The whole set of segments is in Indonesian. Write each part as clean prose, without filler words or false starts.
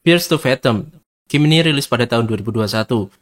Fears to Fathom. Game ini rilis pada tahun 2021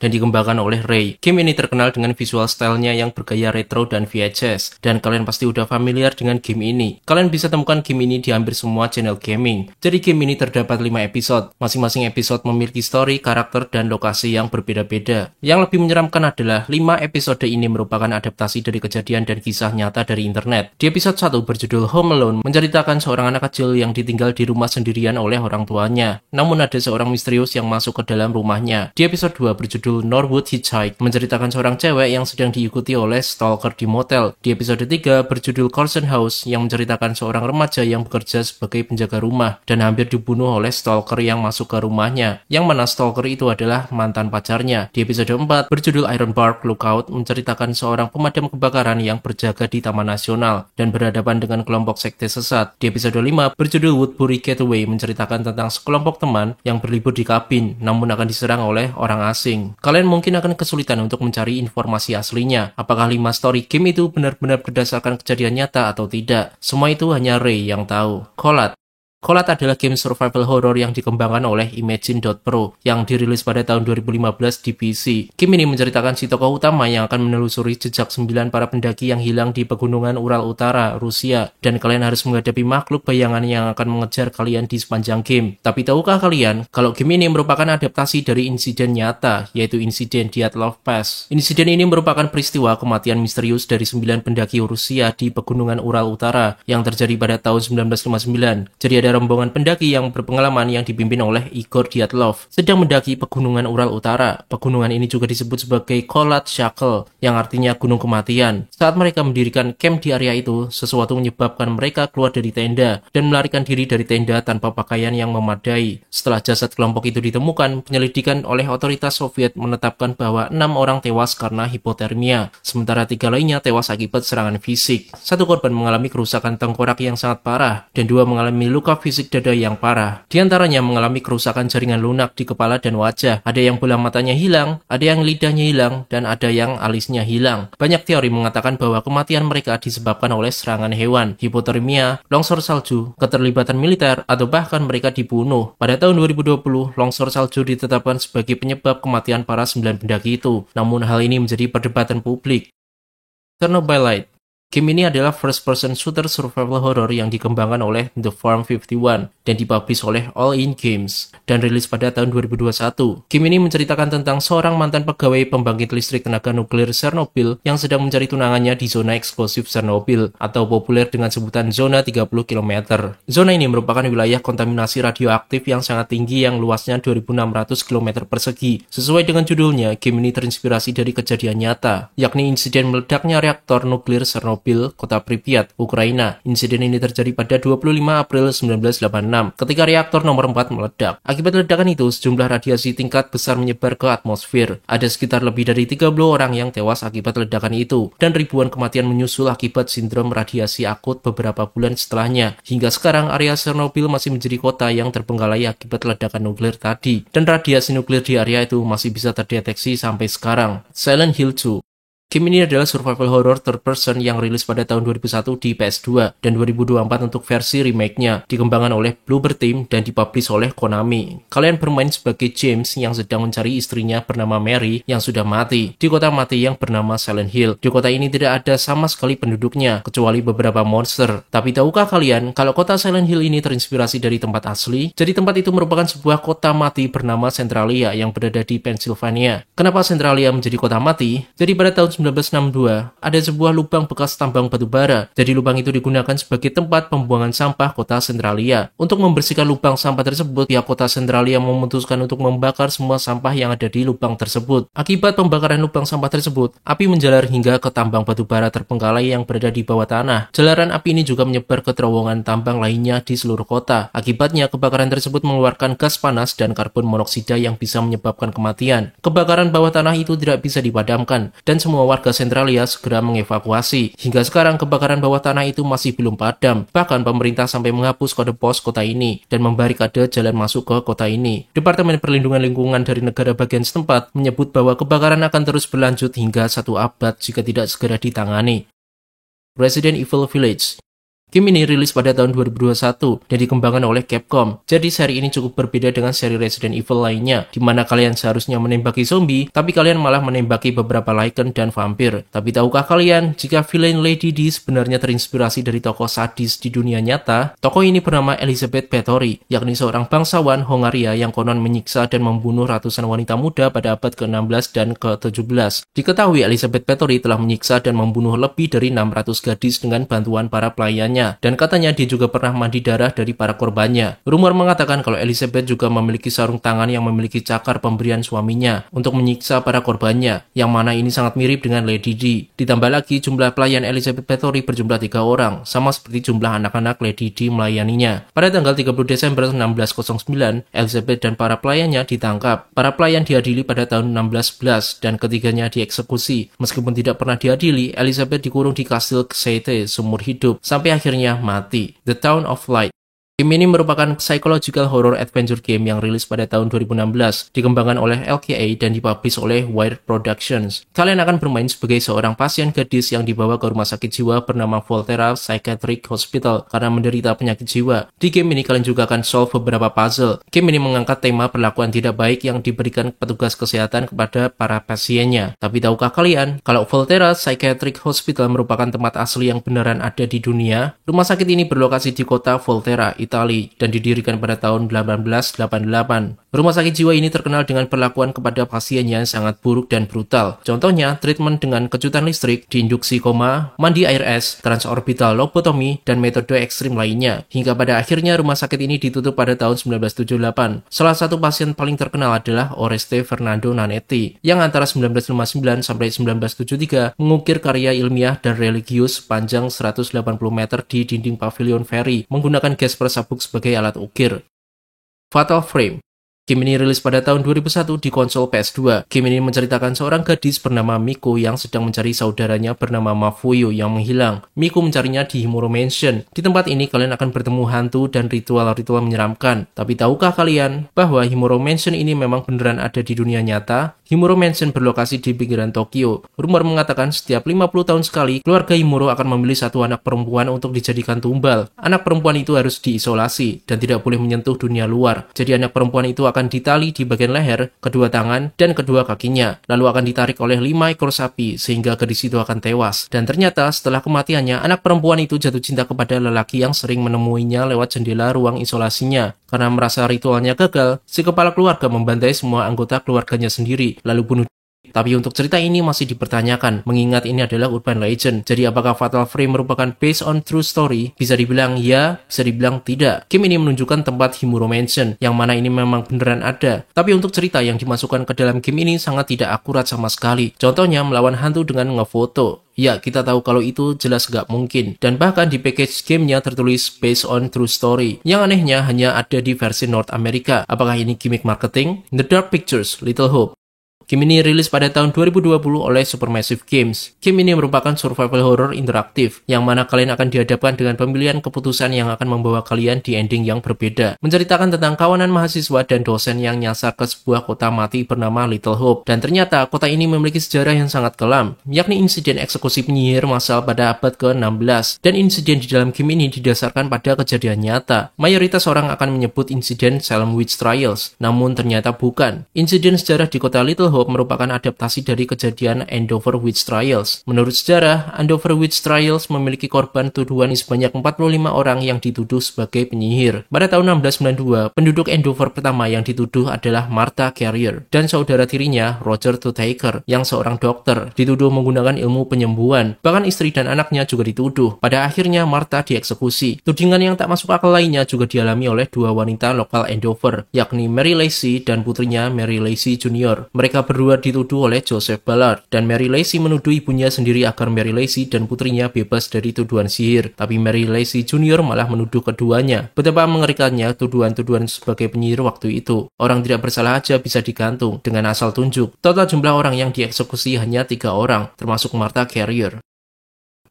dan dikembangkan oleh Ray. Game ini terkenal dengan visual stylenya yang bergaya retro dan VHS, dan kalian pasti udah familiar dengan game ini. Kalian bisa temukan game ini di hampir semua channel gaming. Jadi game ini terdapat 5 episode. Masing-masing episode memiliki story, karakter, dan lokasi yang berbeda-beda. Yang lebih menyeramkan adalah 5 episode ini merupakan adaptasi dari kejadian dan kisah nyata dari internet. Di episode 1 berjudul Home Alone menceritakan seorang anak kecil yang ditinggal di rumah sendirian oleh orang tuanya. Namun ada seorang misterius yang masuk ke dalam rumahnya. Di episode 2 berjudul Norwood Hitchhike menceritakan seorang cewek yang sedang diikuti oleh stalker di motel. Di episode 3 berjudul Carson House yang menceritakan seorang remaja yang bekerja sebagai penjaga rumah dan hampir dibunuh oleh stalker yang masuk ke rumahnya. Yang mana stalker itu adalah mantan pacarnya. Di episode 4 berjudul Iron Bark Lookout menceritakan seorang pemadam kebakaran yang berjaga di Taman Nasional dan berhadapan dengan kelompok sekte sesat. Di episode 5 berjudul Woodbury Getaway menceritakan tentang sekelompok teman yang berlibur di kabin namun akan diserang oleh orang asing. Kalian mungkin akan kesulitan untuk mencari informasi aslinya. Apakah 5 story game itu benar-benar berdasarkan kejadian nyata atau tidak? Semua itu hanya Ray yang tahu. Kholat adalah game survival horror yang dikembangkan oleh Imagine.pro yang dirilis pada tahun 2015 di PC. Game ini menceritakan si tokoh utama yang akan menelusuri jejak 9 para pendaki yang hilang di pegunungan Ural Utara, Rusia, dan kalian harus menghadapi makhluk bayangan yang akan mengejar kalian di sepanjang game. Tapi tahukah kalian kalau game ini merupakan adaptasi dari insiden nyata, yaitu insiden Dyatlov Pass. Insiden ini merupakan peristiwa kematian misterius dari 9 pendaki Rusia di pegunungan Ural Utara yang terjadi pada tahun 1959. Jadi ada rombongan pendaki yang berpengalaman yang dipimpin oleh Igor Dyatlov sedang mendaki pegunungan Ural Utara. Pegunungan ini juga disebut sebagai Kholat Shackle yang artinya gunung kematian. Saat mereka mendirikan camp di area itu, sesuatu menyebabkan mereka keluar dari tenda dan melarikan diri dari tenda tanpa pakaian yang memadai. Setelah jasad kelompok itu ditemukan, penyelidikan oleh otoritas Soviet menetapkan bahwa 6 orang tewas karena hipotermia, sementara 3 lainnya tewas akibat serangan fisik. 1 korban mengalami kerusakan tengkorak yang sangat parah dan 2 mengalami luka fisik dada yang parah. Di antaranya mengalami kerusakan jaringan lunak di kepala dan wajah. Ada yang bola matanya hilang, ada yang lidahnya hilang, dan ada yang alisnya hilang. Banyak teori mengatakan bahwa kematian mereka disebabkan oleh serangan hewan, hipotermia, longsor salju, keterlibatan militer, atau bahkan mereka dibunuh. Pada tahun 2020, longsor salju ditetapkan sebagai penyebab kematian para 9 pendaki itu. Namun hal ini menjadi perdebatan publik. Chernobylite. Game ini adalah first-person shooter survival horror yang dikembangkan oleh The Farm 51 dan dipublish oleh All In Games dan rilis pada tahun 2021. Game ini menceritakan tentang seorang mantan pegawai pembangkit listrik tenaga nuklir Chernobyl yang sedang mencari tunangannya di zona eksplosif Chernobyl atau populer dengan sebutan zona 30 km. Zona ini merupakan wilayah kontaminasi radioaktif yang sangat tinggi yang luasnya 2.600 km persegi. Sesuai dengan judulnya, game ini terinspirasi dari kejadian nyata, yakni insiden meledaknya reaktor nuklir Chernobyl, kota Pripyat, Ukraina. Insiden ini terjadi pada 25 April 1986 ketika reaktor nomor 4 meledak. Akibat ledakan itu, sejumlah radiasi tingkat besar menyebar ke atmosfer. Ada sekitar lebih dari 30 orang yang tewas akibat ledakan itu, dan ribuan kematian menyusul akibat sindrom radiasi akut beberapa bulan setelahnya. Hingga sekarang, area Chernobyl masih menjadi kota yang terbengkalai akibat ledakan nuklir tadi, dan radiasi nuklir di area itu masih bisa terdeteksi sampai sekarang. Silent Hill 2. Game ini adalah survival horror third person yang rilis pada tahun 2001 di PS2 dan 2024 untuk versi remake-nya, dikembangkan oleh Bloober Team dan dipublish oleh Konami. Kalian bermain sebagai James yang sedang mencari istrinya bernama Mary yang sudah mati di kota mati yang bernama Silent Hill. Di kota ini tidak ada sama sekali penduduknya, kecuali beberapa monster. Tapi tahukah kalian kalau kota Silent Hill ini terinspirasi dari tempat asli? Jadi tempat itu merupakan sebuah kota mati bernama Centralia yang berada di Pennsylvania. Kenapa Centralia menjadi kota mati? Jadi pada tahun 1962, ada sebuah lubang bekas tambang batu bara. Jadi lubang itu digunakan sebagai tempat pembuangan sampah kota Centralia. Untuk membersihkan lubang sampah tersebut, pihak kota Centralia memutuskan untuk membakar semua sampah yang ada di lubang tersebut. Akibat pembakaran lubang sampah tersebut, api menjalar hingga ke tambang batu bara terbengkalai yang berada di bawah tanah. Jalaran api ini juga menyebar ke terowongan tambang lainnya di seluruh kota. Akibatnya, kebakaran tersebut mengeluarkan gas panas dan karbon monoksida yang bisa menyebabkan kematian. Kebakaran bawah tanah itu tidak bisa dipadamkan, dan semua warga Centralia segera mengevakuasi. Hingga sekarang kebakaran bawah tanah itu masih belum padam. Bahkan pemerintah sampai menghapus kode pos kota ini dan membarikade jalan masuk ke kota ini. Departemen Perlindungan Lingkungan dari negara bagian setempat menyebut bahwa kebakaran akan terus berlanjut hingga 1 abad jika tidak segera ditangani. Resident Evil Village. Game ini rilis pada tahun 2021 dan dikembangkan oleh Capcom. Jadi seri ini cukup berbeda dengan seri Resident Evil lainnya, di mana kalian seharusnya menembaki zombie, tapi kalian malah menembaki beberapa Lycan dan vampir. Tapi tahukah kalian, jika villain Lady D sebenarnya terinspirasi dari tokoh sadis di dunia nyata? Tokoh ini bernama Elizabeth Bathory, yakni seorang bangsawan Hongaria yang konon menyiksa dan membunuh ratusan wanita muda pada abad ke-16 dan ke-17. Diketahui Elizabeth Bathory telah menyiksa dan membunuh lebih dari 600 gadis dengan bantuan para pelayannya. Dan katanya dia juga pernah mandi darah dari para korbannya. Rumor mengatakan kalau Elizabeth juga memiliki sarung tangan yang memiliki cakar pemberian suaminya untuk menyiksa para korbannya, yang mana ini sangat mirip dengan Lady D. Ditambah lagi jumlah pelayan Elizabeth Bathory berjumlah 3 orang, sama seperti jumlah anak-anak Lady D melayaninya. Pada tanggal 30 Desember 1609, Elizabeth dan para pelayannya ditangkap. Para pelayan diadili pada tahun 1611 dan ketiganya dieksekusi. Meskipun tidak pernah diadili, Elizabeth dikurung di kastil Xaithe seumur hidup sampai akhirnya mati. The Town of Light. Game ini merupakan psychological horror adventure game yang rilis pada tahun 2016, dikembangkan oleh LKA dan dipublish oleh Wired Productions. Kalian akan bermain sebagai seorang pasien gadis yang dibawa ke rumah sakit jiwa bernama Volterra Psychiatric Hospital karena menderita penyakit jiwa. Di game ini kalian juga akan solve beberapa puzzle. Game ini mengangkat tema perlakuan tidak baik yang diberikan petugas kesehatan kepada para pasiennya. Tapi tahukah kalian, kalau Volterra Psychiatric Hospital merupakan tempat asli yang beneran ada di dunia? Rumah sakit ini berlokasi di kota Volterra, Italia, dan didirikan pada tahun 1888. Rumah sakit jiwa ini terkenal dengan perlakuan kepada pasiennya yang sangat buruk dan brutal. Contohnya, treatment dengan kejutan listrik, diinduksi koma, mandi air es, transorbital lobotomi, dan metode ekstrim lainnya. Hingga pada akhirnya rumah sakit ini ditutup pada tahun 1978. Salah satu pasien paling terkenal adalah Oreste Fernando Nanetti, yang antara 1959 sampai 1973 mengukir karya ilmiah dan religius panjang 180 meter di dinding pavilion Ferry menggunakan gas persabuk sebagai alat ukir. Fatal Frame. Game ini rilis pada tahun 2001 di konsol PS2. Game ini menceritakan seorang gadis bernama Miku yang sedang mencari saudaranya bernama Mafuyu yang menghilang. Miku mencarinya di Himuro Mansion. Di tempat ini kalian akan bertemu hantu dan ritual-ritual menyeramkan. Tapi tahukah kalian bahwa Himuro Mansion ini memang beneran ada di dunia nyata? Himuro Mansion berlokasi di pinggiran Tokyo. Rumor mengatakan setiap 50 tahun sekali, keluarga Himuro akan memilih satu anak perempuan untuk dijadikan tumbal. Anak perempuan itu harus diisolasi dan tidak boleh menyentuh dunia luar. Jadi anak perempuan itu akan ditali di bagian leher, kedua tangan, dan kedua kakinya. Lalu akan ditarik oleh 5 ekor sapi sehingga gadis itu akan tewas. Dan ternyata setelah kematiannya, anak perempuan itu jatuh cinta kepada lelaki yang sering menemuinya lewat jendela ruang isolasinya. Karena merasa ritualnya gagal, si kepala keluarga membantai semua anggota keluarganya sendiri, lalu bunuh. Tapi untuk cerita ini masih dipertanyakan, mengingat ini adalah urban legend. Jadi apakah Fatal Frame merupakan based on true story? Bisa dibilang ya, bisa dibilang tidak. Game ini menunjukkan tempat Himuro Mansion, yang mana ini memang beneran ada. Tapi untuk cerita yang dimasukkan ke dalam game ini sangat tidak akurat sama sekali. Contohnya melawan hantu dengan ngefoto. Ya, kita tahu kalau itu jelas gak mungkin. Dan bahkan di package gamenya tertulis based on true story. Yang anehnya hanya ada di versi North America. Apakah ini gimmick marketing? The Dark Pictures, Little Hope. Game ini rilis pada tahun 2020 oleh Supermassive Games. Game ini merupakan survival horror interaktif, yang mana kalian akan dihadapkan dengan pemilihan keputusan yang akan membawa kalian di ending yang berbeda. Menceritakan tentang kawanan mahasiswa dan dosen yang nyasar ke sebuah kota mati bernama Little Hope. Dan ternyata kota ini memiliki sejarah yang sangat kelam, yakni insiden eksekusi penyihir massal pada abad ke-16. Dan insiden di dalam game ini didasarkan pada kejadian nyata. Mayoritas orang akan menyebut insiden Salem Witch Trials, namun ternyata bukan. Insiden sejarah di kota Little Hope merupakan adaptasi dari kejadian Andover Witch Trials. Menurut sejarah, Andover Witch Trials memiliki korban tuduhan sebanyak 45 orang yang dituduh sebagai penyihir. Pada tahun 1692, penduduk Andover pertama yang dituduh adalah Martha Carrier dan saudara tirinya Roger Tutaker yang seorang dokter, dituduh menggunakan ilmu penyembuhan. Bahkan istri dan anaknya juga dituduh. Pada akhirnya Martha dieksekusi. Tudingan yang tak masuk akal lainnya juga dialami oleh dua wanita lokal Andover, yakni Mary Lacey dan putrinya Mary Lacey Jr. Mereka berdua dituduh oleh Joseph Ballard, dan Mary Lacey menuduh ibunya sendiri agar Mary Lacey dan putrinya bebas dari tuduhan sihir. Tapi Mary Lacey Jr. malah menuduh keduanya. Betapa mengerikannya tuduhan-tuduhan sebagai penyihir waktu itu. Orang tidak bersalah aja bisa digantung dengan asal tunjuk. Total jumlah orang yang dieksekusi hanya 3 orang, termasuk Martha Carrier.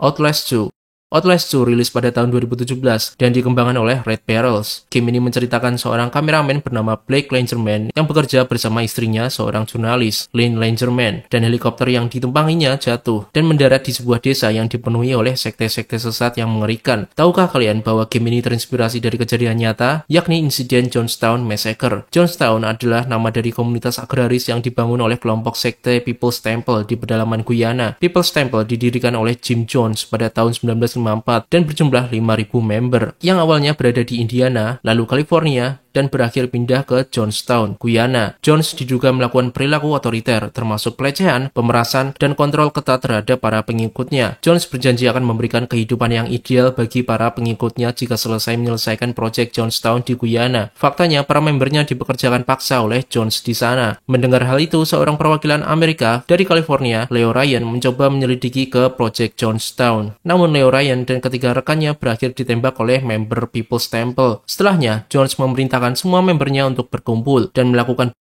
Outlast 2. Outlast 2 rilis pada tahun 2017 dan dikembangkan oleh Red Barrels. Game ini menceritakan seorang kameramen bernama Blake Langerman yang bekerja bersama istrinya, seorang jurnalis, Lynn Langerman, dan helikopter yang ditumpanginya jatuh dan mendarat di sebuah desa yang dipenuhi oleh sekte-sekte sesat yang mengerikan. Tahukah kalian bahwa game ini terinspirasi dari kejadian nyata, yakni insiden Jonestown Massacre? Jonestown adalah nama dari komunitas agraris yang dibangun oleh kelompok sekte People's Temple di pedalaman Guyana. People's Temple didirikan oleh Jim Jones pada tahun 1954 dan berjumlah 5.000 member yang awalnya berada di Indiana, lalu California, dan berakhir pindah ke Jonestown, Guyana. Jones diduga melakukan perilaku otoriter, termasuk pelecehan, pemerasan, dan kontrol ketat terhadap para pengikutnya. Jones berjanji akan memberikan kehidupan yang ideal bagi para pengikutnya jika selesai menyelesaikan proyek Jonestown di Guyana. Faktanya, para membernya dipekerjakan paksa oleh Jones di sana. Mendengar hal itu, seorang perwakilan Amerika dari California, Leo Ryan, mencoba menyelidiki ke proyek Jonestown. Namun Leo Ryan dan ketiga rekannya berakhir ditembak oleh member People's Temple. Setelahnya, Jones memerintahkan semua membernya untuk berkumpul dan melakukan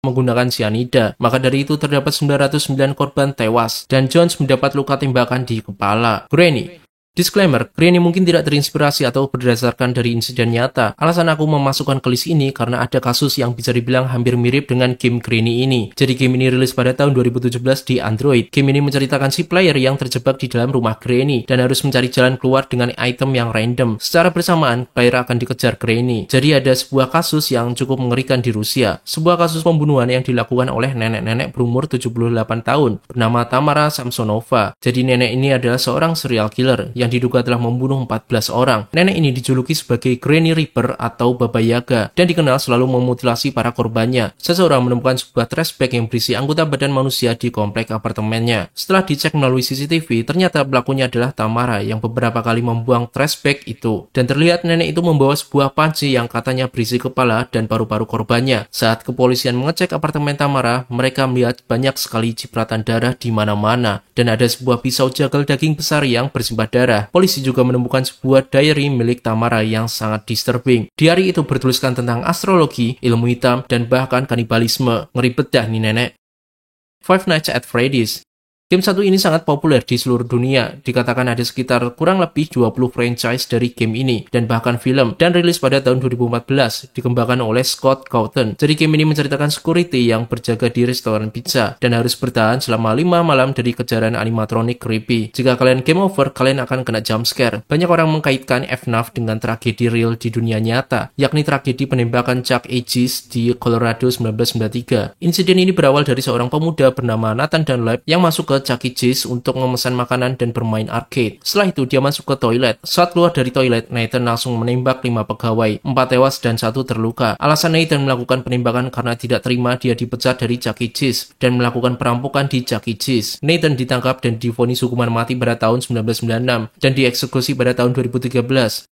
menggunakan cyanida. Maka dari itu terdapat 909 korban tewas dan Jones mendapat luka tembakan di kepala. Granny. Disclaimer, Granny mungkin tidak terinspirasi atau berdasarkan dari insiden nyata. Alasan aku memasukkan ke list ini karena ada kasus yang bisa dibilang hampir mirip dengan game Granny ini. Jadi game ini rilis pada tahun 2017 di Android. Game ini menceritakan si player yang terjebak di dalam rumah Granny dan harus mencari jalan keluar dengan item yang random. Secara bersamaan, player akan dikejar Granny. Jadi ada sebuah kasus yang cukup mengerikan di Rusia. Sebuah kasus pembunuhan yang dilakukan oleh nenek-nenek berumur 78 tahun bernama Tamara Samsonova. Jadi nenek ini adalah seorang serial killer yang diduga telah membunuh 14 orang. Nenek ini dijuluki sebagai Granny Reaper atau Baba Yaga dan dikenal selalu memutilasi para korbannya. Seseorang menemukan sebuah trash bag yang berisi anggota badan manusia di komplek apartemennya. Setelah dicek melalui CCTV, ternyata pelakunya adalah Tamara yang beberapa kali membuang trash bag itu. Dan terlihat nenek itu membawa sebuah panci yang katanya berisi kepala dan paru-paru korbannya. Saat kepolisian mengecek apartemen Tamara, mereka melihat banyak sekali cipratan darah di mana-mana dan ada sebuah pisau jagal daging besar yang bersimbah darah. Polisi juga menemukan sebuah diary milik Tamara yang sangat disturbing. Diary itu bertuliskan tentang astrologi, ilmu hitam, dan bahkan kanibalisme. Ngeri bedah nih nenek. Five Nights at Freddy's. Game satu ini sangat populer di seluruh dunia. Dikatakan ada sekitar kurang lebih 20 franchise dari game ini dan bahkan film, dan rilis pada tahun 2014, dikembangkan oleh Scott Cawthon. Jadi game ini menceritakan security yang berjaga di restoran pizza dan harus bertahan selama 5 malam dari kejaran animatronic creepy. Jika kalian game over, kalian akan kena jump scare. Banyak orang mengkaitkan FNAF dengan tragedi real di dunia nyata, yakni tragedi penembakan Chuck E. Cheese di Colorado 1993. Insiden ini berawal dari seorang pemuda bernama Nathan Dunlap yang masuk ke Chuck E. Cheese untuk memesan makanan dan bermain arcade. Setelah itu dia masuk ke toilet. Saat keluar dari toilet, Nathan langsung menembak 5 pegawai, 4 tewas dan 1 terluka. Alasan Nathan melakukan penembakan karena tidak terima dia dipecat dari Chuck E. Cheese dan melakukan perampokan di Chuck E. Cheese. Nathan ditangkap dan divonis hukuman mati pada tahun 1996 dan dieksekusi pada tahun 2013.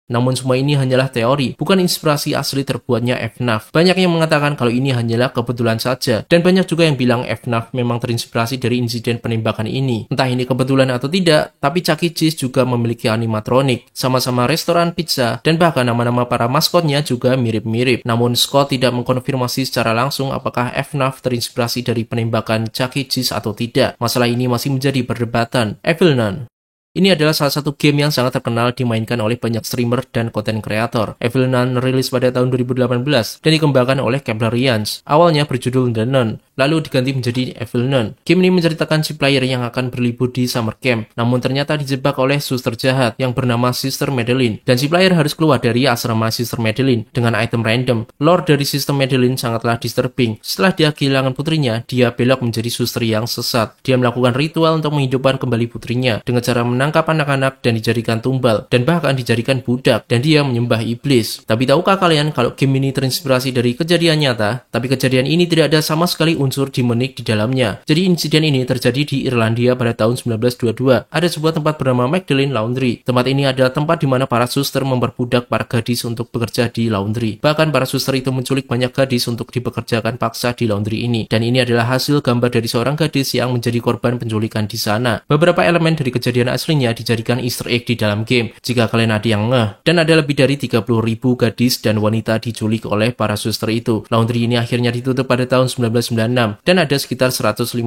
Namun semua ini hanyalah teori, bukan inspirasi asli terbuatnya FNAF. Banyak yang mengatakan kalau ini hanyalah kebetulan saja, dan banyak juga yang bilang FNAF memang terinspirasi dari insiden penembakan ini. Entah ini kebetulan atau tidak, tapi Chuck E. Cheese juga memiliki animatronik, sama-sama restoran pizza, dan bahkan nama-nama para maskotnya juga mirip-mirip. Namun Scott tidak mengkonfirmasi secara langsung apakah FNAF terinspirasi dari penembakan Chuck E. Cheese atau tidak. Masalah ini masih menjadi perdebatan. Evil Nun. Ini adalah salah satu game yang sangat terkenal dimainkan oleh banyak streamer dan content creator. Evil Nun rilis pada tahun 2018 dan dikembangkan oleh Keplerians. Awalnya berjudul The Nun, lalu diganti menjadi Evil Nun. Game ini menceritakan si player yang akan berlibur di summer camp, namun ternyata dijebak oleh suster jahat yang bernama Sister Madeline, dan si player harus keluar dari asrama Sister Madeline dengan item random. Lore dari Sister Madeline sangatlah disturbing. Setelah dia kehilangan putrinya, dia belok menjadi suster yang sesat. Dia melakukan ritual untuk menghidupkan kembali putrinya dengan cara menangkap anak-anak dan dijadikan tumbal, dan bahkan dijadikan budak, dan dia menyembah iblis. Tapi tahukah kalian kalau game ini terinspirasi dari kejadian nyata? Tapi kejadian ini tidak ada sama sekali unsur demonik di dalamnya. Jadi insiden ini terjadi di Irlandia pada tahun 1922. Ada sebuah tempat bernama Magdalene Laundry. Tempat ini adalah tempat di mana para suster memperbudak para gadis untuk bekerja di laundry. Bahkan para suster itu menculik banyak gadis untuk dipekerjakan paksa di laundry ini. Dan ini adalah hasil gambar dari seorang gadis yang menjadi korban penculikan di sana. Beberapa elemen dari kejadian asli lainnya dijadikan easter egg di dalam game, jika kalian ada yang ngeh. Dan ada lebih dari 30.000 gadis dan wanita diculik oleh para suster itu. Laundry ini akhirnya ditutup pada tahun 1996, dan ada sekitar 155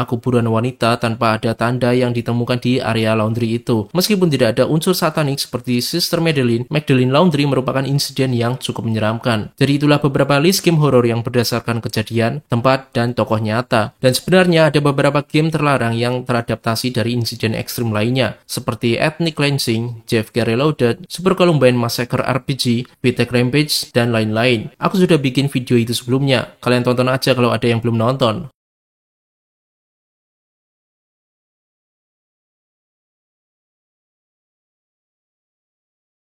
kuburan wanita tanpa ada tanda yang ditemukan di area laundry itu. Meskipun tidak ada unsur satanik seperti Sister Magdalene Laundry merupakan insiden yang cukup menyeramkan. Jadi itulah beberapa list game horor yang berdasarkan kejadian, tempat, dan tokoh nyata. Dan sebenarnya ada beberapa game terlarang yang teradaptasi dari insiden ekstrim lainnya, seperti Ethnic Cleansing, JFK Reloaded, Super Columbine Massacre RPG, Vitek Rampage, dan lain-lain. Aku sudah bikin video itu sebelumnya, kalian tonton aja kalau ada yang belum nonton.